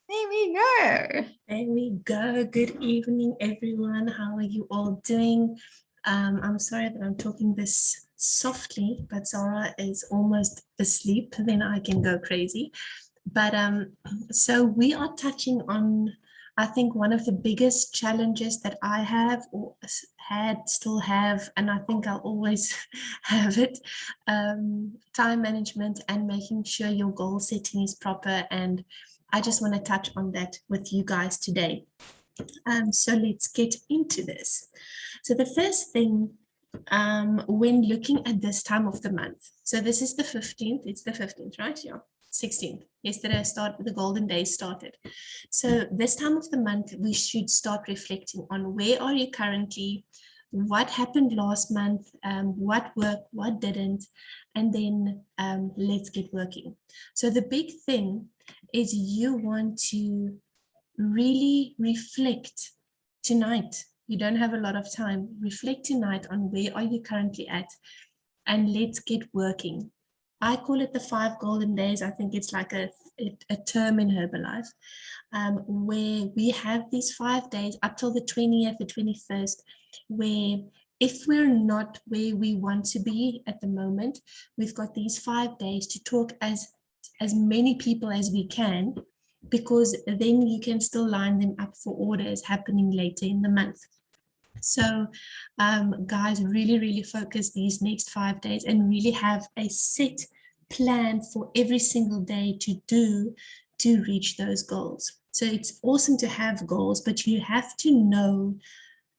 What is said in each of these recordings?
There we go. There we go. Good evening, everyone. How are you all doing? I'm sorry that I'm talking this softly, but Zara is almost asleep. Then I can go crazy. But so we are touching on, I think, one of the biggest challenges that I have or had, still have, and I think I'll always have it, time management and making sure your goal setting is proper. And I just want to touch on that with you guys today. So let's get into this. So the first thing, when looking at this time of the month, so this is the 15th, it's the 15th, right? Yeah, 16th. Yesterday the golden days started. So this time of the month, we should start reflecting on where are you currently, what happened last month, what worked, what didn't, and then let's get working. So the big thing is you want to really reflect tonight. You don't have a lot of time. Reflect tonight on where are you currently at, and let's get working. I call it the 5 golden days. I think it's like a term in Herbalife, where we have these 5 days up till the 20th, the 21st, where if we're not where we want to be at the moment, we've got these 5 days to talk as many people as we can, because then you can still line them up for orders happening later in the month. So guys, really focus these next 5 days and really have a set plan for every single day to do to reach those goals. So it's awesome to have goals, but you have to know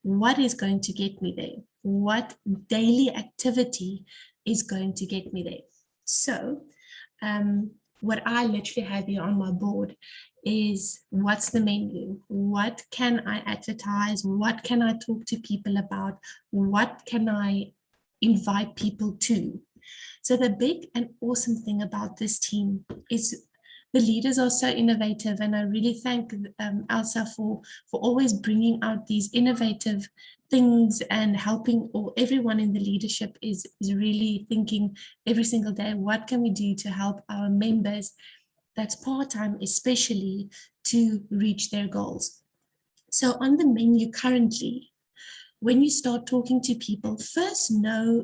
what is going to get me there, what daily activity is going to get me there. So what I literally have here on my board is what's the menu? What can I advertise? What can I talk to people about? What can I invite people to? So the big and awesome thing about this team is the leaders are so innovative, and I really thank Elsa for always bringing out these innovative things and helping, or everyone in the leadership is really thinking every single day, what can we do to help our members that's part-time especially to reach their goals. So on the menu currently, when you start talking to people, first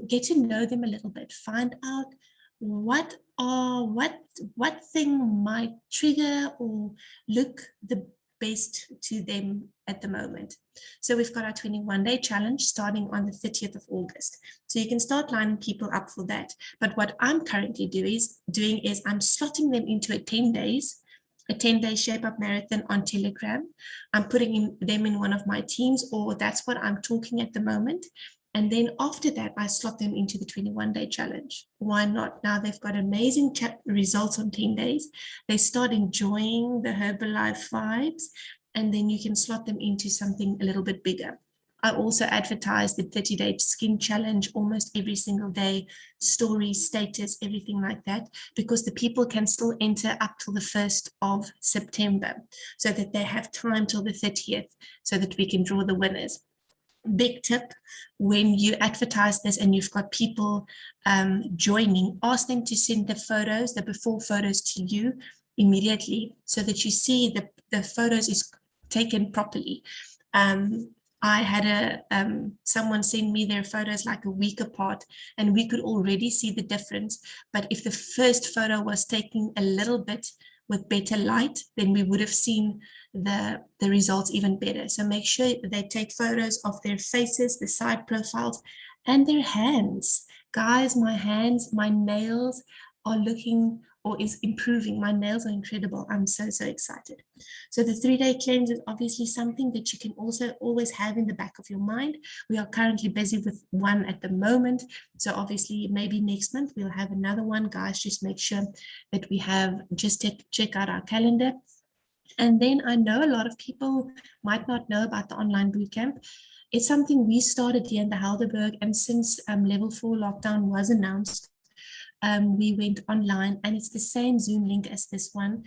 get to know them a little bit, find out what thing might trigger or look the best to them at the moment. So we've got our 21-day challenge starting on the 30th of August. So you can start lining people up for that. But what I'm currently doing is I'm slotting them into a 10-day shape up marathon on Telegram. I'm putting them in one of my teams, or that's what I'm talking at the moment. And then after that, I slot them into the 21-day challenge. Why not? Now they've got amazing results on 10 days. They start enjoying the Herbalife vibes, and then you can slot them into something a little bit bigger. I also advertise the 30-day skin challenge almost every single day, story, status, everything like that, because the people can still enter up till the 1st of September, so that they have time till the 30th, so that we can draw the winners. Big tip, when you advertise this and you've got people joining, ask them to send the before photos to you immediately, so that you see the photos is taken properly. I had someone send me their photos like a week apart, and we could already see the difference. But if the first photo was taken a little bit with better light, then we would have seen the results even better. So make sure they take photos of their faces, the side profiles, and their hands. Guys, my hands, my nails are looking, or is improving. My nails are incredible. I'm so excited. So the 3-day cleanse is obviously something that you can also always have in the back of your mind. We are currently busy with one at the moment. So obviously maybe next month we'll have another one. Guys, just make sure that we have, just check out our calendar. And then I know a lot of people might not know about the online bootcamp. It's something we started here in the Helderberg, and since level 4 lockdown was announced, we went online, and it's the same Zoom link as this one.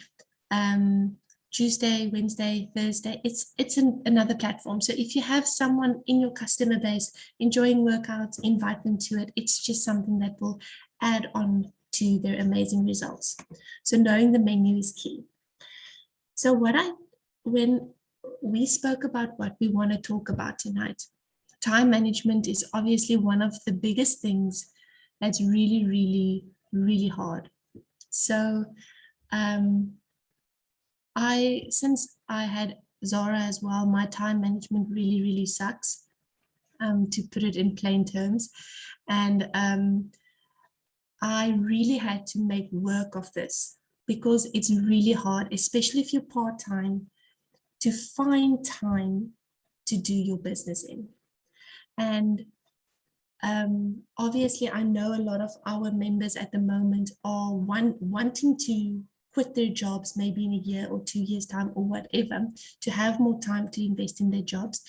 Tuesday, Wednesday, Thursday, it's another platform. So if you have someone in your customer base enjoying workouts, invite them to it. It's just something that will add on to their amazing results. So knowing the menu is key. So when we spoke about what we want to talk about tonight, time management is obviously one of the biggest things that's really, really, really hard. So since I had Zara as well, my time management really, really sucks, to put it in plain terms. And I really had to make work of this because it's really hard, especially if you're part-time, to find time to do your business in. And obviously, I know a lot of our members at the moment are wanting to quit their jobs maybe in a year or 2 years' time or whatever, to have more time to invest in their jobs,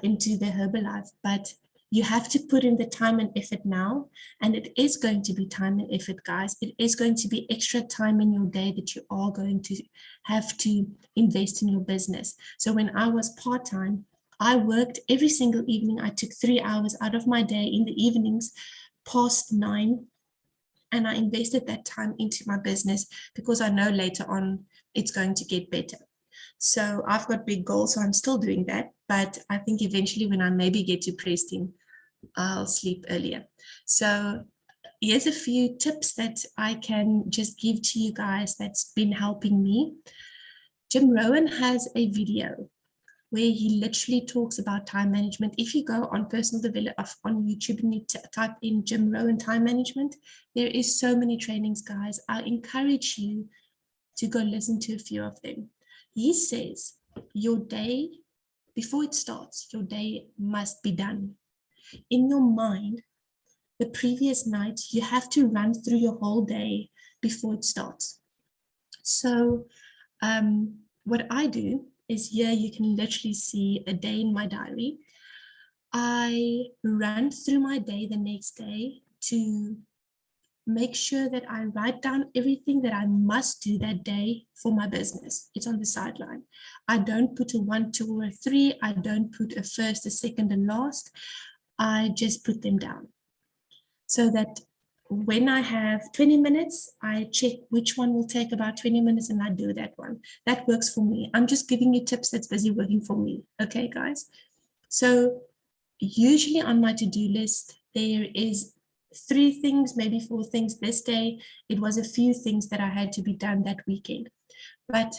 into their Herbalife. But you have to put in the time and effort now, and it is going to be time and effort, guys. It is going to be extra time in your day that you are going to have to invest in your business. So when I was part-time, I worked every single evening. I took 3 hours out of my day in the evenings past 9, and I invested that time into my business because I know later on it's going to get better. So I've got big goals, so I'm still doing that. But I think eventually when I maybe get to Preston, I'll sleep earlier. So here's a few tips that I can just give to you guys that's been helping me. Jim Rohn has a video where he literally talks about time management. If you go on personal development on YouTube and you type in Jim Rohn time management, there is so many trainings, guys. I encourage you to go listen to a few of them. He says your day, before it starts, your day must be done. In your mind, the previous night, you have to run through your whole day before it starts. So what I do is, here you can literally see a day in my diary. I run through my day the next day to make sure that I write down everything that I must do that day for my business. It's on the sideline. I don't put a 1, 2, or a 3. I don't put a first, a second, and last. I just put them down so that when I have 20 minutes, I check which one will take about 20 minutes and I do that one. That works for me. I'm just giving you tips that's busy working for me. Okay, guys? So usually on my to-do list, there is 3 things, maybe 4 things. This day, it was a few things that I had to be done that weekend. But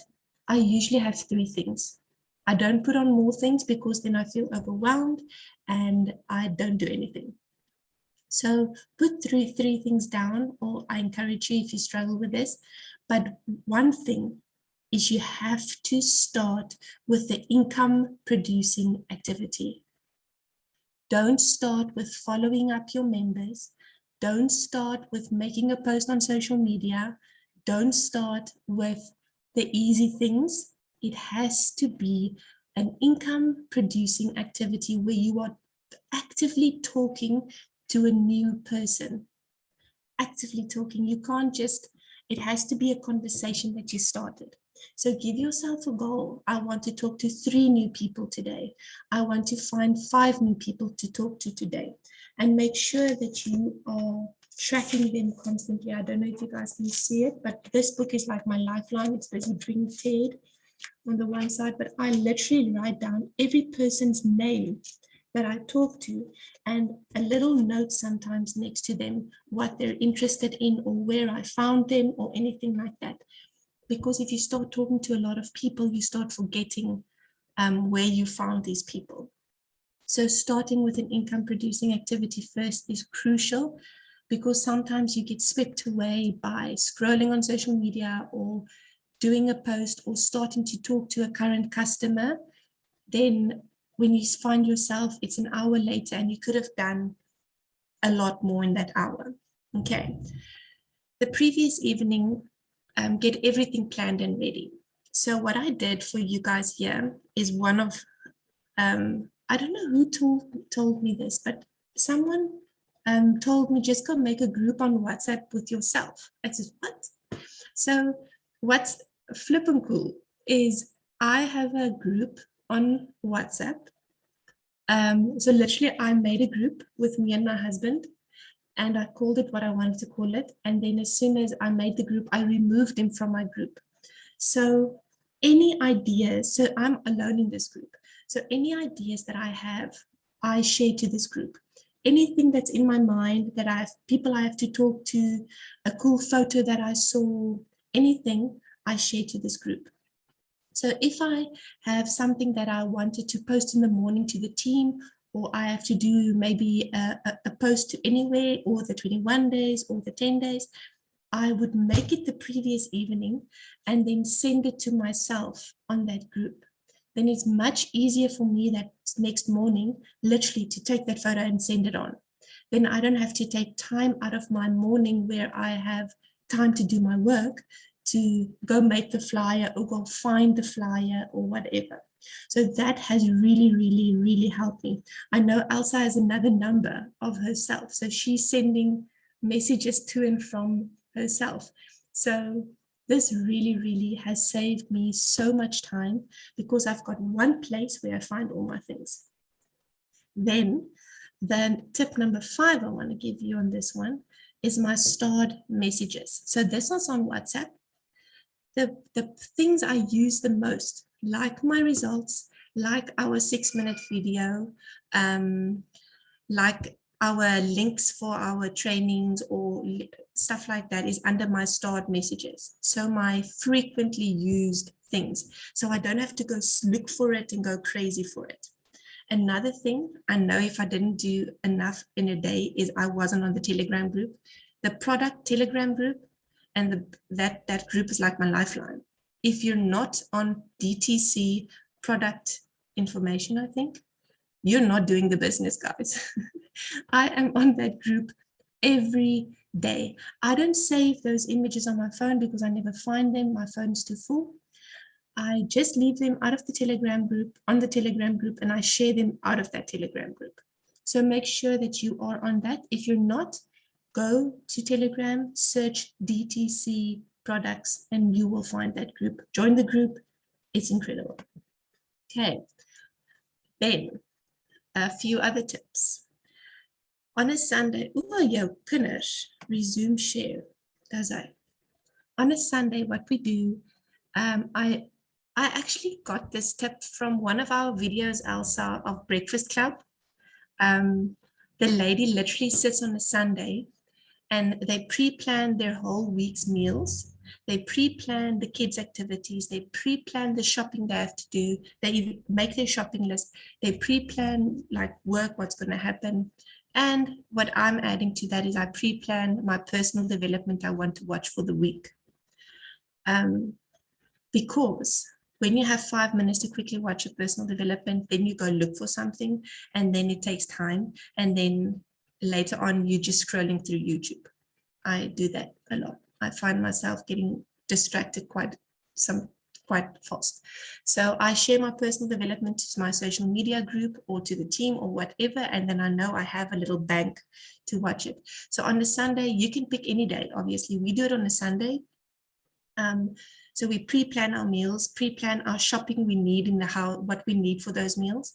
I usually have 3 things. I don't put on more things because then I feel overwhelmed and I don't do anything. So put 3 things down, or I encourage you if you struggle with this. But one thing is, you have to start with the income producing activity. Don't start with following up your members. Don't start with making a post on social media. Don't start with the easy things. It has to be an income producing activity where you are actively talking to a new person. Actively talking. You can't just, it has to be a conversation that you started. So give yourself a goal. I want to talk to 3 new people today. I want to find 5 new people to talk to today. And make sure that you are tracking them constantly. I don't know if you guys can see it, but this book is like my lifeline. It's busy bringing Ted on the one side, but I literally write down every person's name that I talk to, and a little note sometimes next to them, what they're interested in or where I found them or anything like that. Because if you start talking to a lot of people, you start forgetting where you found these people. So starting with an income producing activity first is crucial, because sometimes you get swept away by scrolling on social media or doing a post or starting to talk to a current customer. Then when you find yourself, it's an hour later and you could have done a lot more in that hour. Okay. The previous evening, get everything planned and ready. So what I did for you guys here is one of, I don't know who told me this, but someone told me, just go make a group on WhatsApp with yourself. I said, what? So what's flippin' cool is I have a group on WhatsApp. So literally I made a group with me and my husband, and I called it what I wanted to call it. And then as soon as I made the group, I removed him from my group. So Any ideas, so I'm alone in this group. So any ideas that I have, I share to this group. Anything that's in my mind that people I have to talk to, a cool photo that I saw, anything I share to this group. So if I have something that I wanted to post in the morning to the team, or I have to do maybe a post to anywhere, or the 21 days or the 10 days, I would make it the previous evening and then send it to myself on that group. Then it's much easier for me that next morning, literally to take that photo and send it on. Then I don't have to take time out of my morning where I have time to do my work to go make the flyer or go find the flyer or whatever. So that has really, really, really helped me. I know Elsa has another number of herself. So she's sending messages to and from herself. So this really, really has saved me so much time because I've got one place where I find all my things. Then tip number 5 I want to give you on this one is my starred messages. So this is on WhatsApp. The things I use the most, like my results, like our 6-minute video, like our links for our trainings or stuff like that is under my starred messages. So my frequently used things. So I don't have to go look for it and go crazy for it. Another thing I know if I didn't do enough in a day is I wasn't on the Telegram group. The product Telegram group and that group is like my lifeline. If you're not on DTC product information, I think, you're not doing the business, guys. I am on that group every day. I don't save those images on my phone because I never find them. My phone's too full. I just leave them out of the Telegram group, on the Telegram group, and I share them out of that Telegram group. So make sure that you are on that. If you're not, go to Telegram, search DTC products, and you will find that group. Join the group. It's incredible. Okay. Then a few other tips. On a Sunday, jou kinders resume share. Does I? On a Sunday, what we do, I actually got this tip from one of our videos, Elsa, of Breakfast Club. The lady literally sits on a Sunday and they pre-plan their whole week's meals. They pre-plan the kids' activities. They pre-plan the shopping they have to do. They make their shopping list. They pre-plan like work, what's going to happen. And what I'm adding to that is I pre-plan my personal development I want to watch for the week. Because when you have 5 minutes to quickly watch a personal development, then you go look for something and then it takes time. And then later on, you're just scrolling through YouTube. I do that a lot. I find myself getting distracted quite fast. So I share my personal development to my social media group or to the team or whatever, and then I know I have a little bank to watch it. So on a Sunday, you can pick any day. Obviously, we do it on a Sunday. So we pre-plan our meals, pre-plan our shopping we need in the house, what we need for those meals.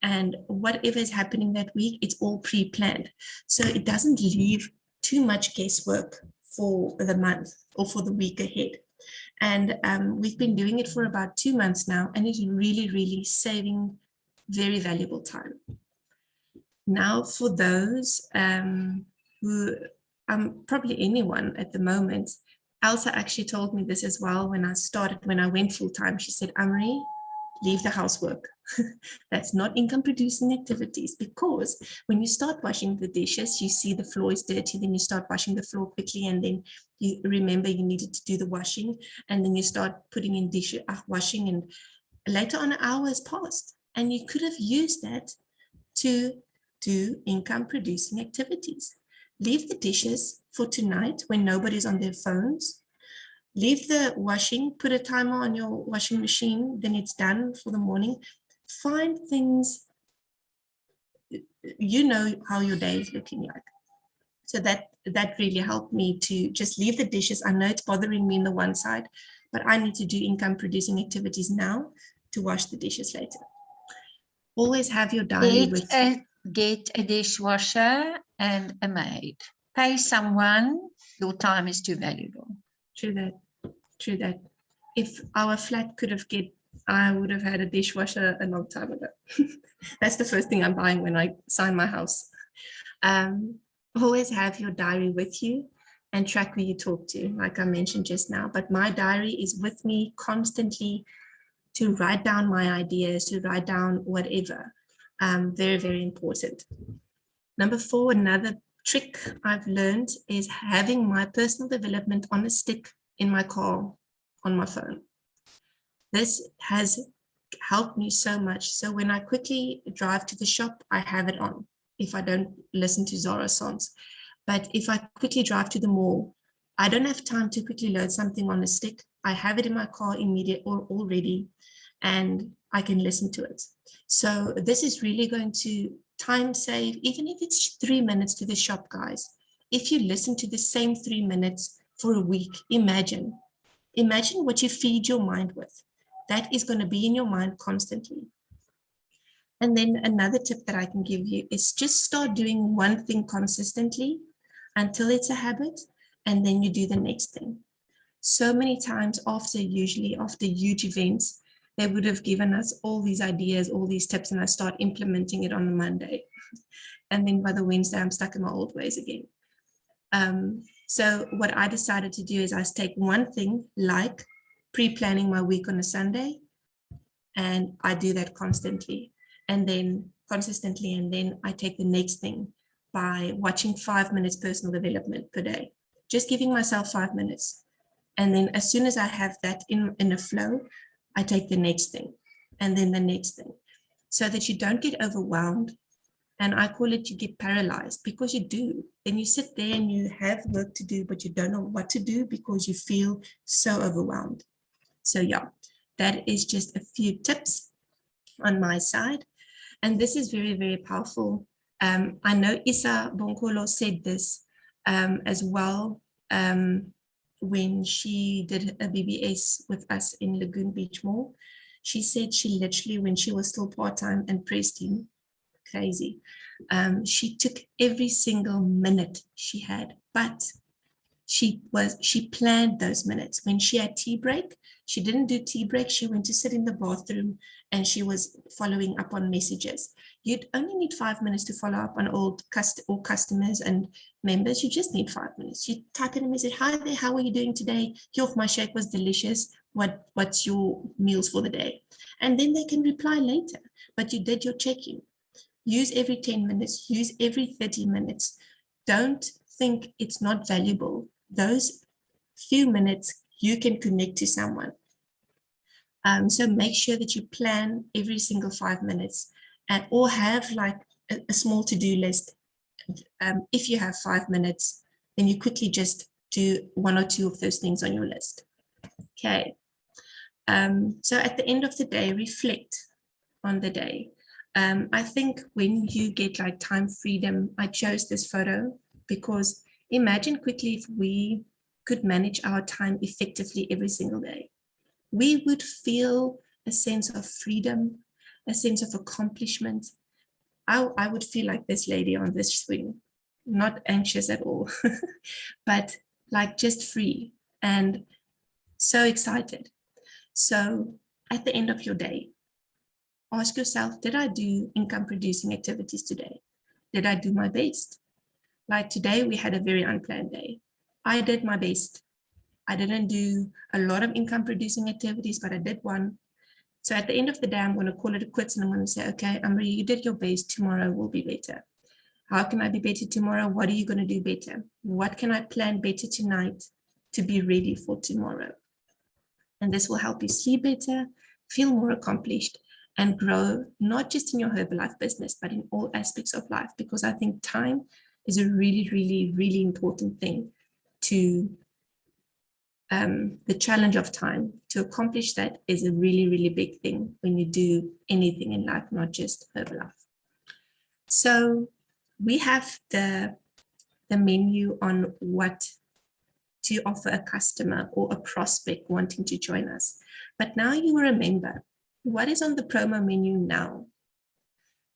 And whatever is happening that week, it's all pre-planned. So it doesn't leave too much guesswork for the month or for the week ahead. And we've been doing it for about 2 months now, and it's really, really saving very valuable time. Now, for those who, probably anyone at the moment, Elsa actually told me this as well when I went full-time. She said, Amri, leave the housework. That's not income producing activities, because when you start washing the dishes, you see the floor is dirty, then you start washing the floor quickly, and then you remember you needed to do the washing, and then you start putting in washing, and later on an hour has passed, and you could have used that to do income producing activities. Leave the dishes for tonight when nobody's on their phones. Leave the washing, put a timer on your washing machine, then it's done for the morning. Find things, you know how your day is looking like. So that really helped me to just leave the dishes. I know it's bothering me on the one side, but I need to do income producing activities now to wash the dishes later. Always have your diary with you. Get a dishwasher and a maid. Pay someone. Your time is too valuable. True that. if our flat could have I would have had a dishwasher a long time ago. That's the first thing I'm buying when I sign my house. Always have your diary with you and track who you talk to, like I mentioned just now. But my diary is with me constantly to write down my ideas, to write down whatever. Very, very important. Number 4, another trick I've learned is having my personal development on a stick in my car on my phone. This has helped me so much. So when I quickly drive to the shop, I have it on if I don't listen to Zara songs. But if I quickly drive to the mall, I don't have time to quickly load something on a stick. I have it in my car immediate or already, and I can listen to it. So this is really going to time save, even if it's 3 minutes to the shop, guys. If you listen to the same 3 minutes for a week, imagine what you feed your mind with. That is going to be in your mind constantly. And then another tip that I can give you is just start doing one thing consistently until it's a habit, and then you do the next thing. So many times usually after huge events, they would have given us all these ideas, all these tips, and I start implementing it on a Monday. And then by the Wednesday, I'm stuck in my old ways again. So what I decided to do is I take one thing, like pre-planning my week on a Sunday, and I do that constantly and then consistently. And then I take the next thing by watching 5 minutes personal development per day, just giving myself 5 minutes. And then as soon as I have that in a flow, I take the next thing and then the next thing, so that you don't get overwhelmed. And I call it, you get paralyzed, because you do. Then you sit there and you have work to do, but you don't know what to do because you feel so overwhelmed. So yeah, that is just a few tips on my side. And this is very, very powerful. I know Isa Bonkolo said this as well when she did a BBS with us in Lagoon Beach Mall. She said she literally, when she was still part-time and press team, crazy, she took every single minute she had, but she planned those minutes. When she had tea break, she didn't do tea break. She went to sit in the bathroom and she was following up on messages. You'd only need 5 minutes to follow up on all customers and members. You just need 5 minutes. You type in a message, hi there, how are you doing today? My shake was delicious. What's your meals for the day? And then they can reply later, but you did your check-in. Use every 10 minutes, use every 30 minutes. Don't think it's not valuable. Those few minutes you can connect to someone. So make sure that you plan every single 5 minutes, or have like a small to-do list. If you have 5 minutes, then you quickly just do 1 or 2 of those things on your list. Okay. So at the end of the day, reflect on the day. I think when you get like time freedom, I chose this photo because imagine quickly if we could manage our time effectively every single day. We would feel a sense of freedom, a sense of accomplishment. I would feel like this lady on this swing, not anxious at all, but like just free and so excited. So at the end of your day, ask yourself, did I do income producing activities today? Did I do my best? Like today, we had a very unplanned day. I did my best. I didn't do a lot of income producing activities, but I did one. So at the end of the day, I'm going to call it a quits and I'm going to say, okay, Amri, you did your best. Tomorrow will be better. How can I be better tomorrow? What are you going to do better? What can I plan better tonight to be ready for tomorrow? And this will help you sleep better, feel more accomplished, and grow not just in your Herbalife business, but in all aspects of life, because I think time is a really, really, really important thing to the challenge of time. To accomplish that is a really, really big thing when you do anything in life, not just Herbalife. So we have the menu on what to offer a customer or a prospect wanting to join us. But now you remember what is on the promo menu now.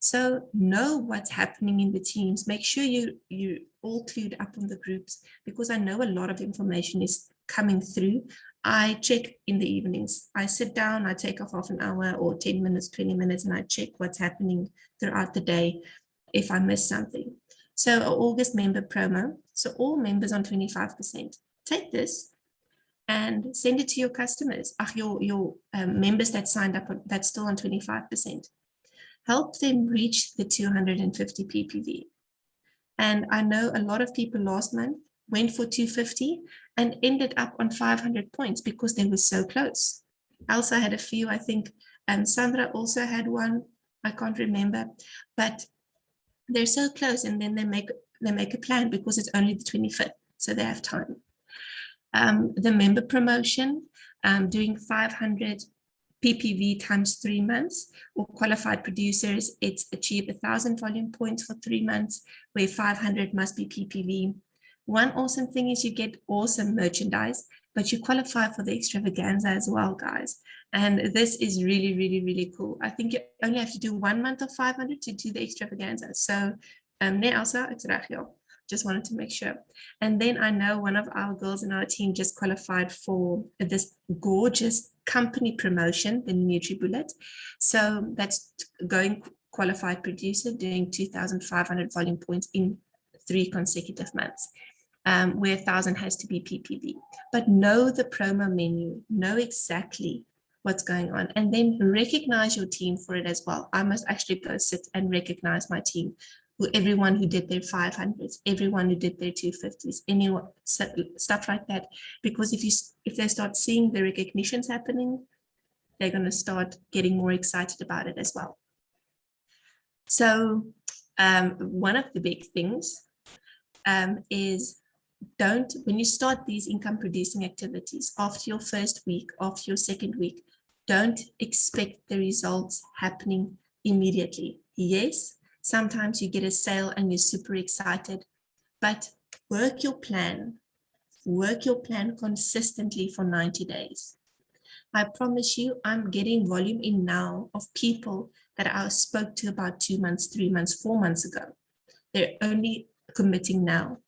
So know what's happening in the teams. Make sure you all clued up on the groups, because I know a lot of information is coming through. I check in the evenings. I sit down, I take off half an hour or 10 minutes, 20 minutes, and I check what's happening throughout the day if I miss something. So an August member promo. So all members on 25%. Take this and send it to your customers, your members that signed up, that's still on 25%. Help them reach the 250 PPV. And I know a lot of people last month went for 250 and ended up on 500 points because they were so close. Elsa had a few, I think, and Sandra also had one, I can't remember, but they're so close, and then they make a plan because it's only the 25th, so they have time. The member promotion, doing 500 PPV times 3 months, or qualified producers, it's achieve 1,000 volume points for 3 months, where 500 must be PPV. One awesome thing is you get awesome merchandise, but you qualify for the extravaganza as well, guys. And this is really, really, really cool. I think you only have to do 1 month of 500 to do the extravaganza. So, nee, Elsa, ek's reg, ja. Just wanted to make sure. And then I know one of our girls in our team just qualified for this gorgeous company promotion, the NutriBullet. So that's going qualified producer, doing 2,500 volume points in 3 consecutive months, where 1,000 has to be PPV. But know the promo menu, know exactly what's going on, and then recognize your team for it as well. I must actually go sit and recognize my team. Everyone who did their 500s, everyone who did their 250s, anyone, stuff like that. Because if they start seeing the recognitions happening, they're going to start getting more excited about it as well. So one of the big things is when you start these income producing activities after your first week, after your second week, don't expect the results happening immediately. Yes, sometimes you get a sale and you're super excited, but work your plan consistently for 90 days. I promise you, I'm getting volume in now of people that I spoke to about 2 months, 3 months, 4 months ago. They're only committing now.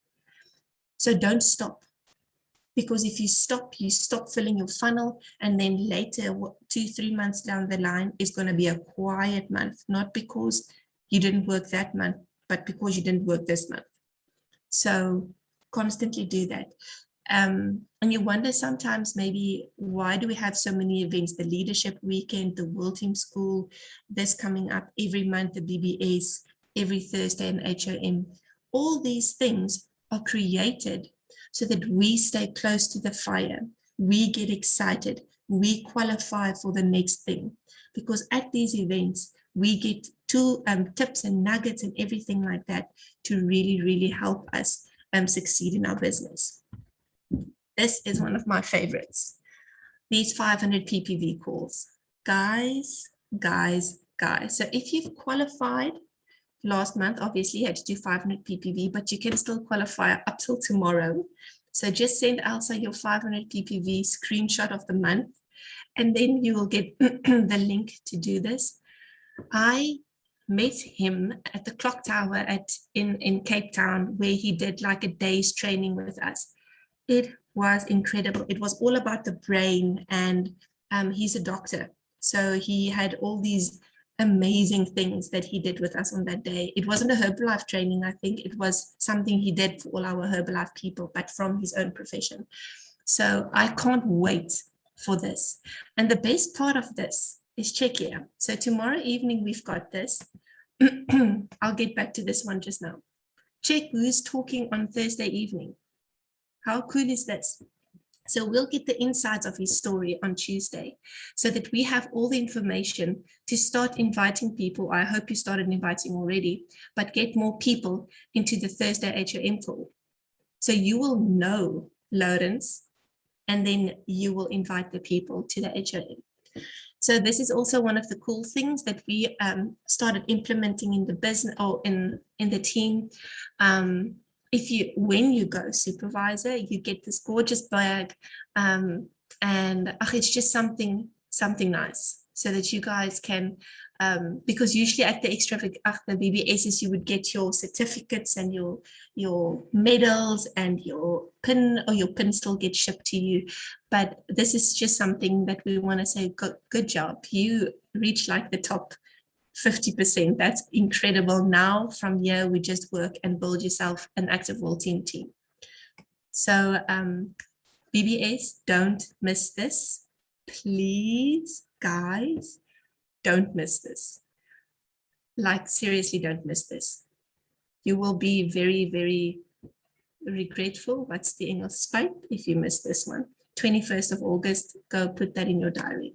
So don't stop. Because if you stop filling your funnel, and then later, 2-3 months down the line is going to be a quiet month, not because you didn't work that month, but because you didn't work this month. So constantly do that. And you wonder sometimes maybe, why do we have so many events? The leadership weekend, the World Team School, this coming up every month, the BBS, every Thursday, and HOM. All these things are created so that we stay close to the fire. We get excited. We qualify for the next thing. Because at these events, we get tips and nuggets and everything like that to really, really help us succeed in our business. This is one of my favorites. These 500 PPV calls. Guys. So if you've qualified last month, obviously you had to do 500 PPV, but you can still qualify up till tomorrow. So just send Elsa your 500 PPV screenshot of the month, and then you will get the link to do this. I met him at the clock tower in Cape Town, where he did like a day's training with us. It was incredible. It was all about the brain, and he's a doctor. So he had all these amazing things that he did with us on that day. It wasn't a Herbalife training, I think. It was something he did for all our Herbalife people, but from his own profession. So I can't wait for this. And the best part of this is check here. So tomorrow evening, we've got this. I'll get back to this one just now. Check who's talking on Thursday evening. How cool is this? So we'll get the insides of his story on Tuesday, so that we have all the information to start inviting people. I hope you started inviting already, but get more people into the Thursday HOM call. So you will know Lawrence, and then you will invite the people to the HOM. So this is also one of the cool things that we started implementing in the business, or in the team. When you go supervisor, you get this gorgeous bag, and it's just something nice, so that you guys can Because usually at the the BBSs, you would get your certificates and your medals and your pin, or your pin still gets shipped to you. But this is just something that we want to say, good job. You reach like the top 50%. That's incredible. Now from here, we just work and build yourself an active vaulting team. So BBS, don't miss this. Please, guys, don't miss this. Like, seriously, don't miss this. You will be very, very regretful. What's the English spite if you miss this one? 21st of August, go put that in your diary.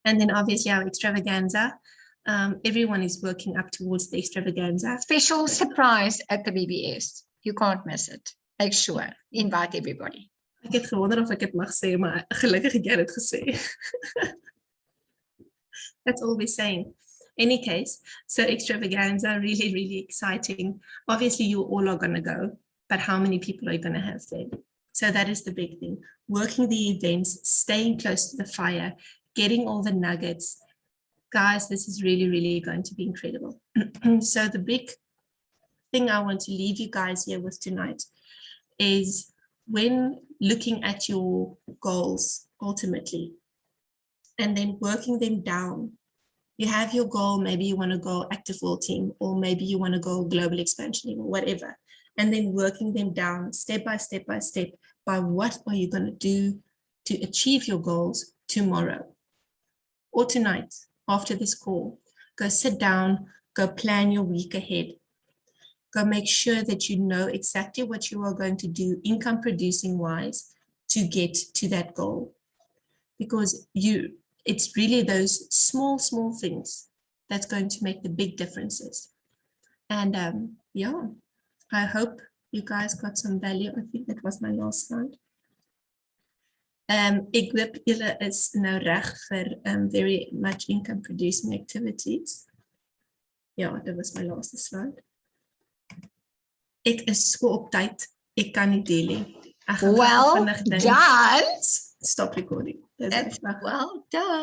And then obviously our extravaganza. Everyone is working up towards the extravaganza. Special surprise at the BBS. You can't miss it. Make sure. Invite everybody. Ek het gewonder of ek het mag sê, maar gelukkig het jy dit gesê. That's all we're saying. Any case, so extravaganza, really, really exciting. Obviously, you all are going to go, but how many people are you going to have there? So that is the big thing. Working the events, staying close to the fire, getting all the nuggets. Guys, this is really, really going to be incredible. So the big thing I want to leave you guys here with tonight is, when looking at your goals ultimately and then working them down, you have your goal, maybe you want to go active vaulting, or maybe you want to go global expansion or whatever, and then working them down step by step by step by what are you going to do to achieve your goals tomorrow or tonight after this call. Go sit down, go plan your week ahead. Go make sure that you know exactly what you are going to do income producing wise to get to that goal. Because it's really those small things that's going to make the big differences. And yeah, I hope you guys got some value. I think that was my last slide. Ek hoop julle is nou reg vir very much income producing activities. Ja, that was my last slide. Ek is so op tyd. Ek kan nie deel nie. Well done. Stop recording. That's well done.